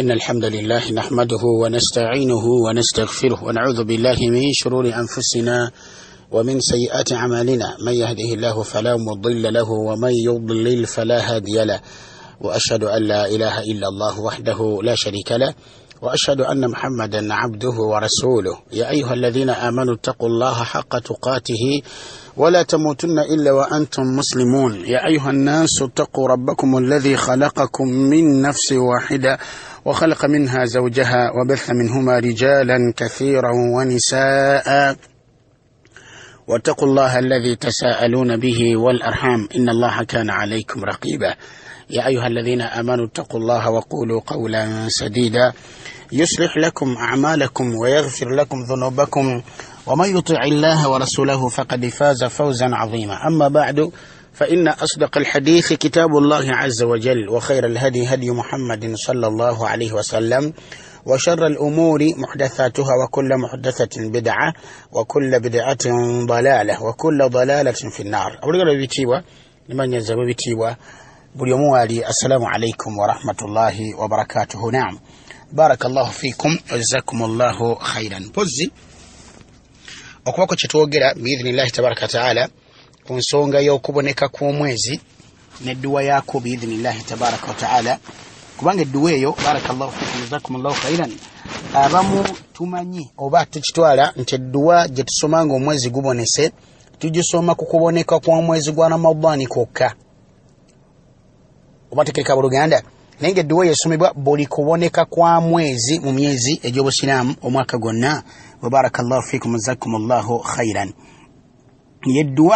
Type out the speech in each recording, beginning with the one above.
إن الحمد لله نحمده ونستعينه ونستغفره ونعوذ بالله من شرور أنفسنا ومن سيئات أعمالنا من يهده الله فلا مضل له ومن يضلل فلا هادي له وأشهد أن لا إله إلا الله وحده لا شريك له وأشهد أن محمدا عبده ورسوله يا أيها الذين آمنوا اتقوا الله حق تقاته ولا تموتن إلا وأنتم مسلمون يا أيها الناس اتقوا ربكم الذي خلقكم من نفس واحدة وخلق منها زوجها وبث منهما رجالا كثيرا ونساء واتقوا الله الذي تساءلون به والأرحام إن الله كان عليكم رقيبا يا أيها الذين آمنوا اتقوا الله وقولوا قولا سديدا يصلح لكم أعمالكم ويغفر لكم ذنوبكم ومن يطع الله ورسوله فقد فاز فوزا عظيما أما بعد فإن أصدق الحديث كتاب الله عز وجل وخير الهدي هدي محمد صلى الله عليه وسلم وشر الأمور محدثاتها وكل محدثة بدعة وكل بدعة ضلالة وكل ضلالة في النار أولا بيتيوا لمن يزب بيتيوا باليوموالي السلام عليكم ورحمة الله وبركاته نعم بارك الله فيكم وجزاكم الله خيرا بوزي okuwako kyetwogera biidhinillahi tabaraka taala ku nsonga y'okuboneka kw'omwezi n'edduwa yaako biidhinillahi tabaraka taala kubanga edduwa eyo barakallahu fikum jazakumullahu khairan abamu tumanyi oba tukitwala nti edduwa gye tusoma ng'omwezi gubonese tugisoma ku kuboneka kw'omwezi gwa Ramadani kwokka oba tekereka buluganda naye ng'edduwa yesomebwa buli kuboneka kwa mwezi mu myezi egy'obusiraamu omwaka gwonna وبارك الله فيكم وجزاكم الله خيرا يدوا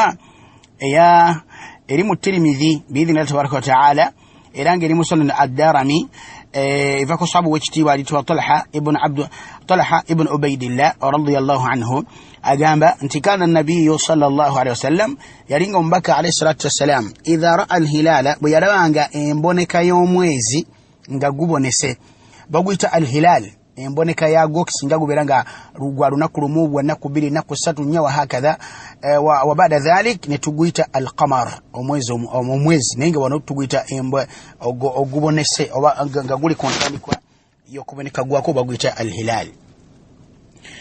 يا اريم الترمذي باذن الله تبارك وتعالى الان اريم سنن الدارمي فكو صحابه وجتي والد طلحه ابن عبيد الله رضي الله عنه اجامبا انت كان النبي صلى الله عليه وسلم يرينغ مبكى عليه الصلاه والسلام اذا راى الهلال بيرanga emboneka y'omwezi nga gubonese bagwita alhilal emboneka yago kisinga guberanga rugwa lunaku lumu bwanaku 2 naku 3 nya wa hakadha wa baada dhalik netugwita alqamar omwezi nenge wano tugwita embwe ogubonese oba nga guli kontandikwa yokuboneka gwako bagwita alhilal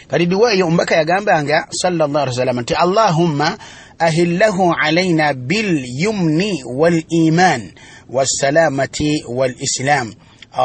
kadi duwa yo mbaka yagambanga sallallahu alaihi wasallam anti allahumma ahillahu alaina bil yumni wal iman was salamati wal islam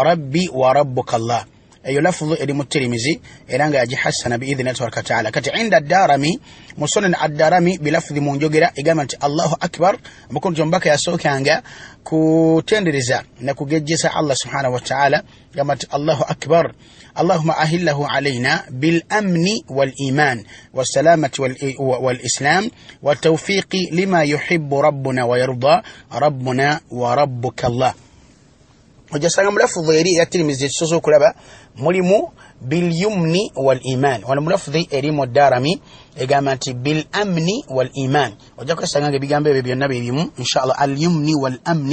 rabbi wa rabbuka allah أي لفظ المترمذي إلى أن حسن بإذن الله تبارك وتعالى كت عند الدارمي مصنن الدارمي بلفظ منجوجرة إجابة الله أكبر بكون جنبك يا سوك عنجا كتندرزا نكو جيسا الله سبحانه وتعالى إجابة الله أكبر اللهم أهله علينا بالأمن والإيمان والسلامة والإسلام والتوفيق لما يحب ربنا ويرضى ربنا وربك الله وجسنا ملفظ يري الترمذي سوسو كلابا ملمو باليمن والإيمان والملفظ يريم الدارمي إجامتي بالأمن والإيمان وجاك سانغ بيجامبه بيونبي بيمو إن شاء الله اليمن والأمن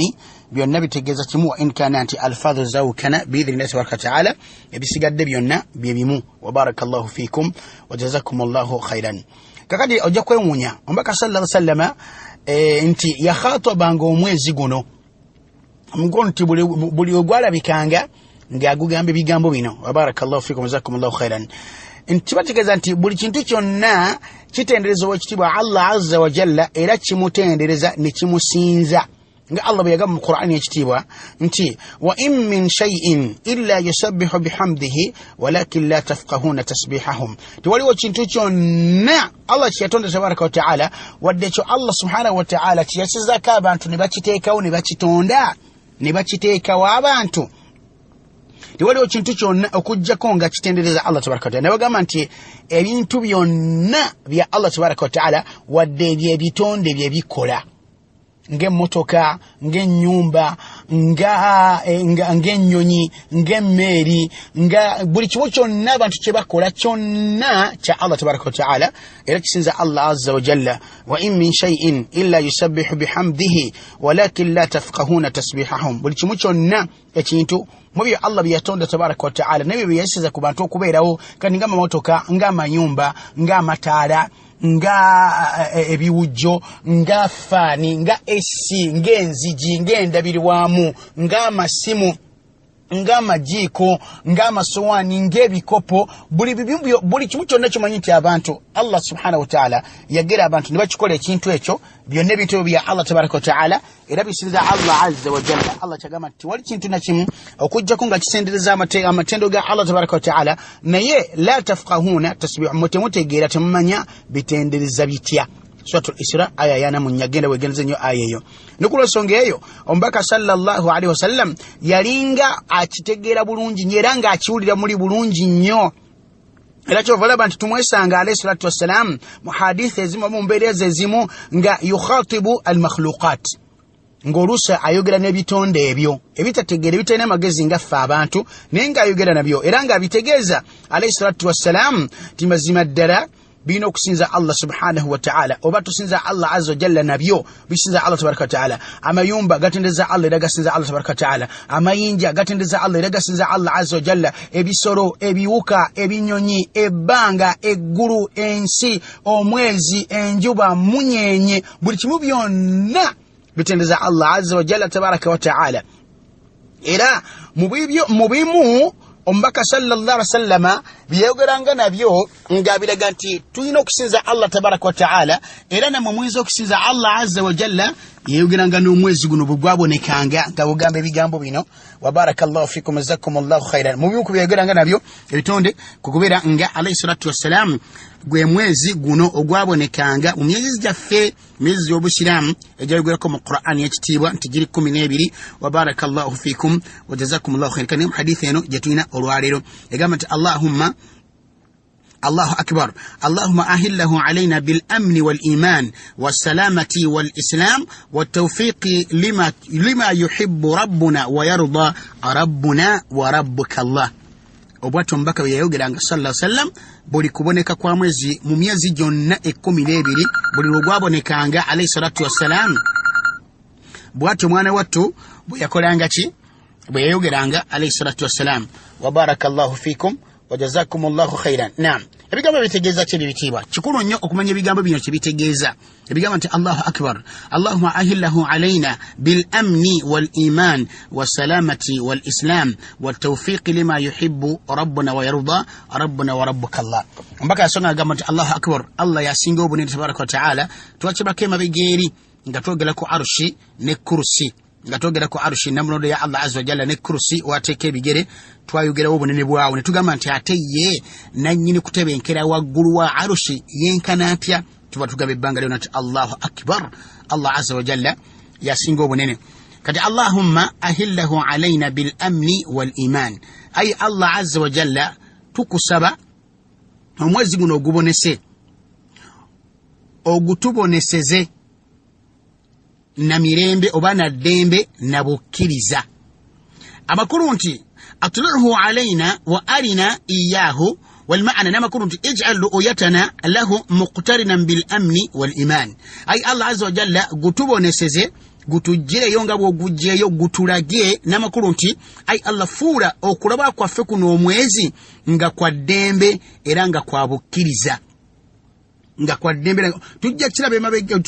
بيونبي تجزتمو إن كانت الفاظ زوكنا بإذن الله تبارك وتعالى بيسجد بيونا بيمو وبارك الله فيكم وجزاكم الله خيرا كقدي أجاك يومنا وبك صلى الله عليه وسلم أنت يا خاطب عنكم mwezi guno mgonti buli ogwala bikanga ngagugambe bigambo bino wabarakallahu fikum jazakumullahu khairan intibatigeza nti buli kintu kyonna kitendereza wakitibwa Allah azza wa jalla era kimutendereza ne kimusinza nga Allah byaga mu Qur'an yakitibwa nti wa in min shay'in illa yusabbihu bihamdihi walakin la tafqahuna tasbihahum tiwaliwo kintu kyonna Allah kiyatonda tabaraka wa ta'ala wadde kyo Allah subhanahu wa ta'ala kiyasizaka abantu ne bakiteekawo ne bakitonda ne bakiteeka w'abantu tiwaliwo kintu kyonna okujjako nga kitendereza Allah tabaraka wa ta'ala nabagamba nti ebintu byonna bya Allah tabaraka wa ta'ala wadde ebyebitonde byebikola ng'emmotoka ng'ennyumba ng'ennyonyi ng'emmeeri nga buli kimu kyonna abantu kye bakola kyonna kya Allah tabaraka wa ta'ala era kisinza Allah azza wa jalla wa in min shay'in illa yusabbihu bihamdihi walakin la tafqahuna tasbihahum buli kimu kyonna ekintu mubyo Allah byatonda tabaraka wa ta'ala nebyo byesiza ku bantu okubeerawo kandi ng'amamotoka ng'amanyumba ng'amataala nga ebiwujjo nga fani nga esi ngenziji ngenda bilwamu nga masimu ng'amajiiko ng'amasowaani ng'ebikopo buli kimu kyonna kimanyi nti abantu Allah subhanahu wa ta'ala yagera abantu ne bakikola ekintu ekyo byonna ebintu ebyo bya Allah tabaraka wa ta'ala era bisinza Allah azza wa jalla. Allah kyagamba nti wali kintu na kimu okujjako nga kisendereza amatendo ga Allah tabaraka wa ta'ala naye la tafqahuna tasbihu temutegeera temumanya bitendereza bitya. Suratul Isra aya yana munyagenda wegenze nyo aya eyo. Nukulo songe eyo ombaka sallallahu alaihi wasallam yalinga akitegeera bulungi nyera nga akiwulira muri bulungi nnyo. Era kyovala bantu tumwesanga alayhi salatu wassalam mu hadith ezimu mu mbeereza ezimu nga yukhatibu al makhluqat ng'oluusa ayogera n'ebitonde ebyo ebitategeera ebitalina magezi nga ffe abantu naye ng'ayogera nabyo era ng'abitegeeza alayhi salatu wassalam ti mazima ddala bino okusinza Allah subhanahu wa ta'ala oba tusinza Allah azza wa jalla nabyo bisinza Allah tabaraka wa ta'ala. Amayumba gatendeza Allah era gasinza Allah tabaraka wa ta'ala. Amayinja gatendeza Allah era gasinza Allah azza wa jalla. Ebisoro, ebiwuka, ebinyonyi, ebbanga, eggulu, ensi, omwezi, enjuba, munyenye, buli kimu byonna bitendeza Allah azza wa jalla tabaraka wa ta'ala. Era mu bimu ombaka sallallahu alaihi wasallama byeyogeranga nabyo ngabiraga nti tulina okusinza Allah tabaraka wa ta'ala era namwe muyinza okusinza Allah azza wa jalla yeyogeranga n'omwezi guno bwe gwabonekanga nga bugamba ebigambo bino wa barakallahu fikum jazakumullahu khairan. Mu bimu kubyeyogeranga nabyo ebitonde kukubeera nga alayhi salatu wassalam gwe mwezi guno ogwabonekanga mu myezi gyaffe myezi y'obusiraamu egyayogerako mu Qur'an y'ekitiibwa nti giri 12 wa barakallahu fikum wa jazakumullahu khairan. Kani hadithi eno gyetulina olwaleero egamba nti Allahumma الله أكبر اللهم أهله علينا بالأمن والإيمان والسلامة والإسلام والتوفيق لما يحب ربنا ويرضى ربنا وربك الله. Obwatu mbaka byayogeranga sallallahu alaihi wasallam buli kuboneka kwa mwezi mu myezi gyonna 12 buli lwabonekanga alayhi salatu wassalam bwatu mwana wattu bwe yakolanga ki bwe yayogeranga alayhi salatu wassalam. Wa barakallahu fikum wa jazakumullahu khairan. Naam, ebigambo bitegeeza kye bibitiibwa kikulu nnyo okumanya ebigambo bino kye bitegeeza. Ebigambo nti Allahu akbar Allahumma ahillahu alayna bil amni wal iman was salamati wal islam wat tawfiq lima yuhibbu rabbuna wa yarda rabbuna wa rabbuka Allah. Mbaka asonga agamba nti Allahu akbar Allah yasinga obunene tabaraka wa ta'ala twakibako emabegeeri nga twogera ku arshi ne kursi nga twogera ku arshi namunodo ya Allah azza wa jalla ne kursi wateeka ebigere twayogerawo obunene bwawo ne tugamba nti ate ye nannyini kutebenkera waggulu wa arshi yenkana atya tuba tugaba ebbanga lyona nti Allahu akbar Allah azza wa jalla yasinga obunene. Kati Allahumma ahillahu alayna bil amni wal iman ay Allah azza wa jalla tukusaba omwezi guno ogubonese ogutuboneseze na mirembe oba na ddembe na bukkiriza. Amakulu nti atluhu alayna wa arina iyahu wal ma'ana namakulu nti ij'al ru'yatana lahu muqtarinan bil amni wal iman ay Allah azza wa jalla gutuboneseze gutujjeeyo nga bw'ogujjeeyo gutulage namakulu nti ay Allah fuula okulaba kwaffe kuno omwezi nga kwa ddembe era nga kwa bukkiriza nga kwa ddembe tujja kiraba emabega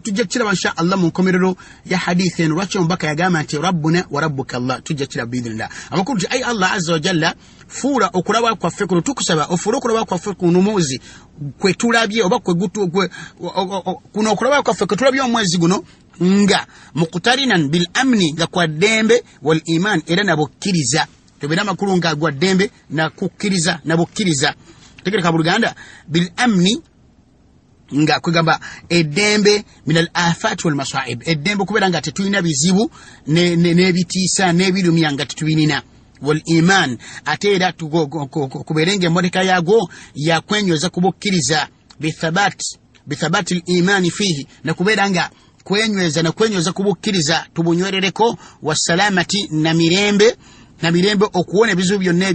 tujja kiraba insha Allah mu nkomerero ya hadithi eno lwaki ombaka yagamba nti rabbuna wa rabbuka Allah tujja kiraba biidhnillah. Amakulu nti ay Allah azza wa jalla fuula okulaba kwaffe kuno tukusaba ofuula okulaba kwaffe kuno omwezi kwe tulabye oba kwe kuno okulaba kwaffe kwe tulabye omwezi guno nga muqtarinan bil amni nga kwa ddembe wal iman era nabukkiriza tebera amakulu nga gwa ddembe na kukkiriza nabukkiriza tegereka mu Luganda bil amni nga kugamba eddembe min al afat wal masaib eddembe kubera nga tetulina bizibu nebitiisa nebirumya nga tetubinina wal iman ate era kuberenge modeka yago yakwenyoza kubukkiriza bithabat al iman fihi na kubera nga kwenyoza kubukkiriza tubunywerereko wasalamati na mirembe okuwona ebizibu byonna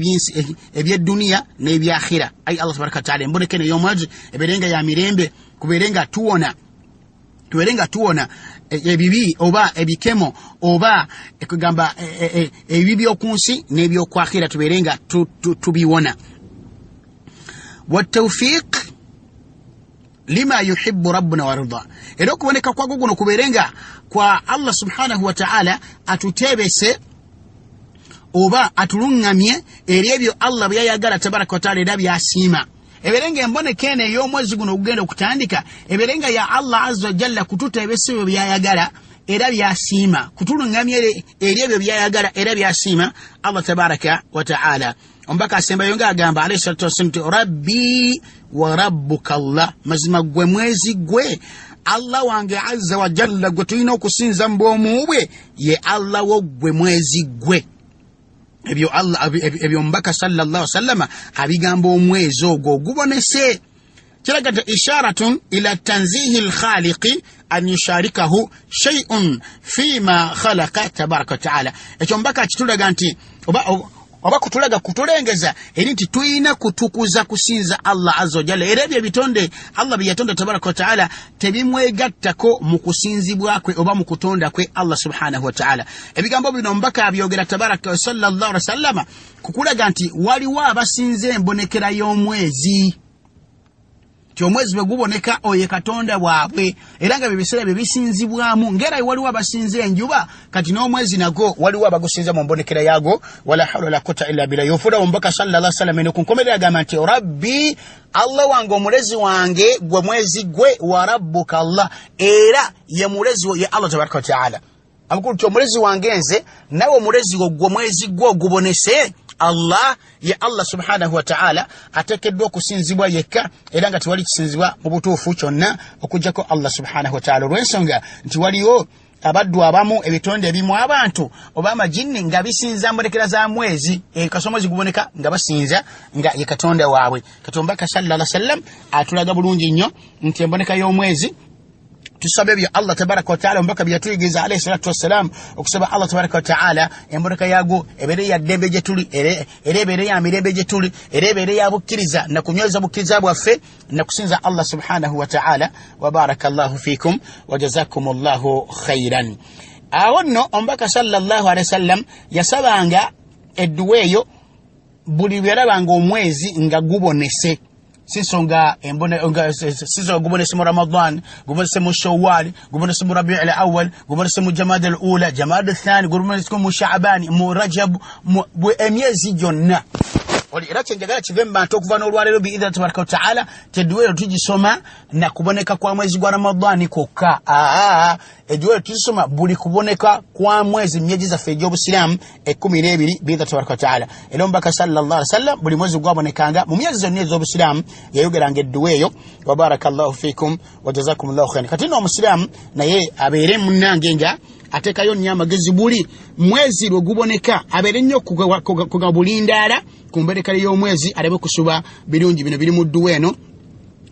eby'edduniya n'ebyakhira ay Allah tabaraka wa ta'ala emboneke n'ey'omwezi eberenga ya mirembe kuberenga tuwona ebibi oba ebikemo oba ekugamba ebibi by'okunsi n'ebyokwakhira tuberenga tubiwona. Watawfiq lima yuhibbu rabbuna wa yarda era okuboneka kwago guno kuberenga kwa Allah subhanahu wa ta'ala atutebese oba atulungamye eri ebyo Allah byayagala tabaraka wa taala era byasiima. Eberenga emboneka eno ey'omwezi guno ogugenda okutandika, eberenga ya Allah azza wa jalla kututa ebyo byayagala era byasiima, kutulungamya eri ebyo byayagala era byasiima Allah tabaraka wa taala. Ombaka asembayo ng'agamba alayhi salatu wassalam, rabbi wa rabbuka Allah, mazima gwe mwezi gwe Allah wange azza wa jalla gwe tulina okusinza mu bwomu bwe ye Allah wo gwe mwezi gwe. Ebyo Allah ebyo mbaka sallallahu alaihi wasallam abigamba omwezi ogwo gubonese. Kiraga isharatun ila tanzihi al-khaliqi an yusharikahu shay'un fima khalaqa tabaraka wa ta'ala. Ekyo mbaka kitulaga nti oba kutulaga kutulengeza eri nti tuyina kutukuza kusinza Allah azza wa jalla era ebyo bitonde Allah byatonda tabaraka wa ta'ala tebimwegattako mu kusinzibwa kwe oba mu kutonda kwe Allah subhanahu wa ta'ala. Ebigambo bino mbaka abyogera tabaraka sallallahu alaihi wasallam kukulaga nti waliwo abasinze embonekera y'omwezi. Omwezi bwe guboneka oye katonda bwabwe era nga bibiseera bye bisinzibwamu ngera waliwo abasinze enjuba kati n'omwezi nago waliwo abagusinza mu mbonekera yago. Wala hawla wala quwwata illa billah. Yofuda ombaka sallallahu alaihi wasallam ne kunkomerera agamba nti rabbi Allah wange omulezi wange gwe mwezi gwe wa rabbuka Allah era ye mulezi ye Allah tabaraka wa taala. Amakulu ti omulezi wange nze nawe omulezi gwe mwezi gwe ogubonese Allah ye Allah subhanahu wa ta'ala atekeddwa okusinzibwa yekka era nga tewali kisinzibwa mu butuufu kyonna okujjako Allah subhanahu wa ta'ala. Olw'ensonga nti waliwo abaddu abamu ebitonde ebimu abantu oba amajinni nga bisinza mbonekera za mwezi kasomwezi guboneka nga basinza nga ye katonda waabwe. Katonda sallallahu alaihi wasallam atulaga bulungi nnyo nti emboneka y'omwezi tusabe bya Allah tabaraka wa taala mbaka byatuyigeza alayhi salatu wassalam okusaba Allah tabaraka wa taala emboneka yago ebere ya dembe je tuli ebere ya mirembe je tuli ebere ya bukkiriza na kunyweza bukkiriza bwaffe na kusinza Allah subhanahu wa taala. Wa barakallahu fikum wa jazakumullahu khairan. Awonno ombaka sallallahu alayhi wasallam yasabanga edduwa eyo buli byalabanga omwezi nga gubonese. Sisonga sizo gubonese mu Ramadan, gubonese mu Shawwal, gubonese mu Rabi'ul Awwal, gubonese mu Jamad al-Ula, Jamad al-Thani, gubonese mu Sha'ban, mu Rajab, mu emyezi gyonna. Oli era kyenjagala kive mu bantu okuva n'olwalero bi idha tabaraka wa ta'ala tedduwa tugisoma na kuboneka kwa mwezi gwa Ramadan kokka. Edduwa tugisoma buli kuboneka kwa mwezi myezi zaffe egy'Obusiraamu 12 bi idha tabaraka wa ta'ala. Era mbaka sallallahu alaihi wasallam buli mwezi gwabonekanga mu myezi zonna ez'Obusiraamu yayogeranga edduwa eyo. Wa barakallahu fikum wa jazakumullahu khairan. Kati n'Omusiraamu naye abeere munnange nga atekayo nnyo amagezi buli mwezi lwe guboneka abeere nnyo kugabulindaala kumbereka y'omwezi alabe kusuba birungi bino biri mu dduwa eno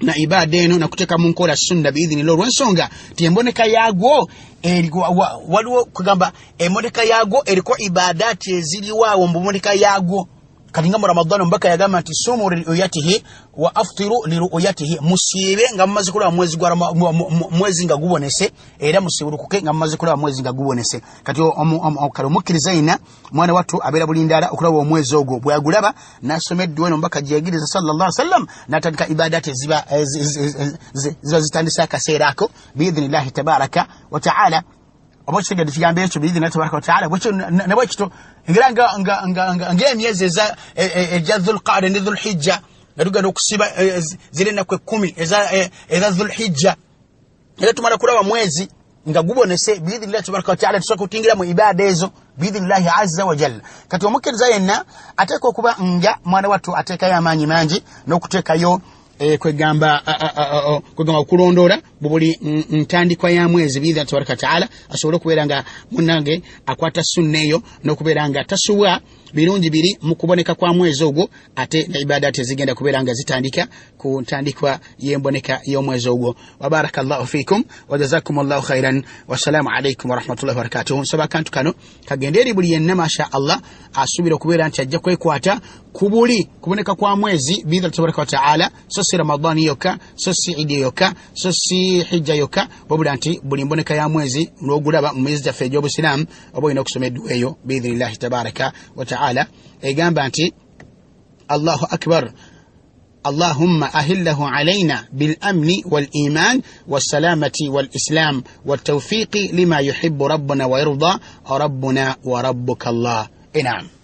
na ibada eno na kuteka mu nkola sunna biidhinillah. Olw'ensonga ti emboneka yagwo waliwo kugamba emboneka yagwo eriko ibadati eziriwaawo mu mboneka yagwo. Kati nga mu Ramadan mbaka yagamba nti sumu liru'yatihi wa aftiru liru'yatihi, musiibe nga mumaze kulaba mwezi nga gubonese era musiburukuke nga mumaze kulaba mwezi nga gubonese. Kati omukkiriza ina mwana wattu abeera bulindaala okulaba omwezi ogwo bw'agulaba n'asoma edduwa eno mbaka gyeyagiriza sallallahu alaihi wasallam n'atandika ibadati ziba zitandisa akaseera ako biidhinillahi tabaraka wa ta'ala. Oba kitegedde kigambo ekyo biidhinillahi tabaraka wa ta'ala nebwekito nga emyezi ejja Dhulqaada ne Dhulhijja nga tugenda okusiba ziri ennaku 10 eza Dhulhijja era tumala kulaba mwezi nga gubonese biidhinillahi tabaraka wa ta'ala tusobola kutingira mu ibada ezo biidhinillahi azza wa jalla. Kati omukkiriza yenna ateeka okuba nga mwana wattu ateekayo amaanyi mangi n'okuteekayo kwegamba okulondoola buli ntandikwa ya mwezi biidha tabaraka ta'ala asobole okubeera nga munnange akwata sunna eyo n'okubeera nga tasubwa birungi biri mu kuboneka kwa mwezi ogwo ate na ibadati zigenda kubeera nga zitandika ku ntandikwa y'emboneka y'omwezi ogwo. Wa barakallahu fikum wa jazakumullahu khairan wa salaamu alaykum wa rahmatullahi wa barakatuh. Nsaba akantu kano kagende eri buli yenna masha Allah asubira okubeera nti ajja kwekwata ku buli kuboneka kwa mwezi biidha tabaraka ta'ala, so si Ramadani yokka, so si Idi yokka, so si Hijja yokka, wabula nti buli mboneka ya mwezi n'ogulaba mu myezi gyaffe egy'Obusiraamu oba olina okusoma edduwa eyo biidhinillahi tabaraka wa ta'ala egamba nti Allahu akbar اللهم أهله علينا بالأمن والإيمان والسلامة والإسلام والتوفيق لما يحب ربنا ويرضى ربنا وربك الله. نعم.